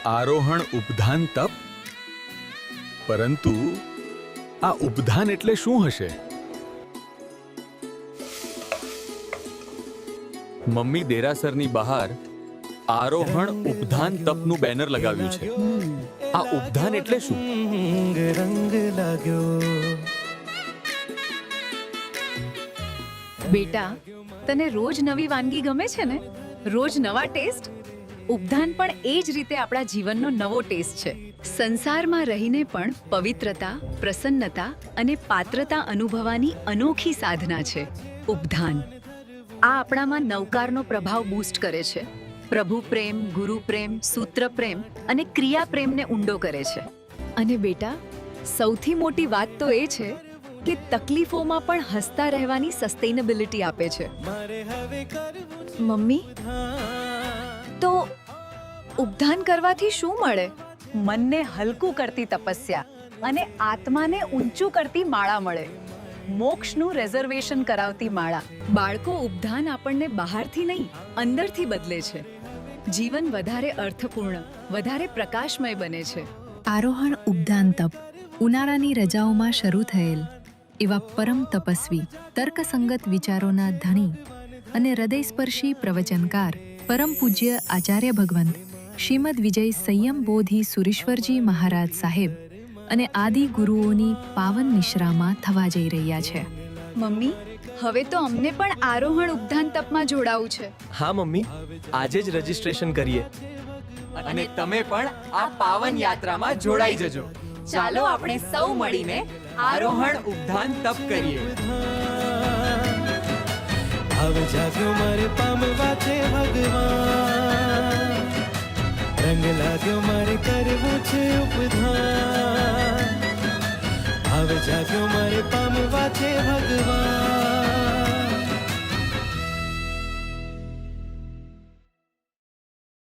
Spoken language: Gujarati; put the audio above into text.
આરોહણ ઉપધાન તપ. પરંતુ આ ઉપધાન એટલે શું હશે? મમ્મી દેરાસરની બહાર આરોહણ ઉપધાન તપનું બેનર લગાવ્યું છે. આ ઉપધાન એટલે શું? રંગ લાગ્યો. બેટા, તને રોજ નવી વાનગી ગમે છે ને? રોજ નવા ટેસ્ટ? ઉપધાન પણ એ જ રીતે આપણા જીવનનો નવો ટેસ્ટ છે. સંસારમાં રહીને પણ પવિત્રતા, પ્રસન્નતા અને પાત્રતા અનુભવવાની અનોખી સાધના છે ઉપધાન. આ આપણામાં નવકારનો પ્રભાવ બૂસ્ટ કરે છે. પ્રભુ પ્રેમ, ગુરુ પ્રેમ, સૂત્ર પ્રેમ અને ક્રિયા પ્રેમને ઊંડો કરે છે. અને બેટા, સૌથી મોટી વાત તો એ છે કે તકલીફોમાં પણ હસતા રહેવાની સસ્ટેનેબિલિટી આપે છે. મમ્મી, તો ઉપધાન કરવાથી શું મળે? મનને હલકું કરતી તપસ્યા અને આત્માને ઊંચું કરતી માળા મળે. મોક્ષનું રિઝર્વેશન કરાવતી માળા. બાળકો, ઉપધાન આપણને બહારથી નહીં, અંદરથી બદલે છે. જીવન વધારે અર્થપૂર્ણ, વધારે પ્રકાશમય બને છે. આરોહણ ઉપધાન તપ ઉનાળાની રજાઓમાં શરૂ થયેલ એવા પરમ તપસ્વી, તર્કસંગત વિચારોના ધણી અને હૃદયસ્પર્શી પ્રવચનકાર પરમ પૂજ્ય આચાર્ય ભગવંત શ્રીમદ વિજય સંયમ બોધિ સુરેશ્વરજી મહારાજ સાહેબ અને આદિ ગુરુઓની પાવન નિશ્રામાં થવા જઈ રહ્યા છે. મમ્મી, હવે તો અમને પણ આરોહણ ઉપધાન તપમાં જોડાવું છે. હા મમ્મી, આજે જ રજીસ્ટ્રેશન કરીએ. અને તમે પણ આ પાવન યાત્રામાં જોડાઈ જજો. ચાલો આપણે સૌ મળીને આરોહણ ઉપધાન તપ કરીએ. હવે જાગ્યો મારે પામવા છે ભગવાન. રંગ લાગ્યો મારે કરવું છે ઉપધાન. હવે જાગ્યો મારે પામવા છે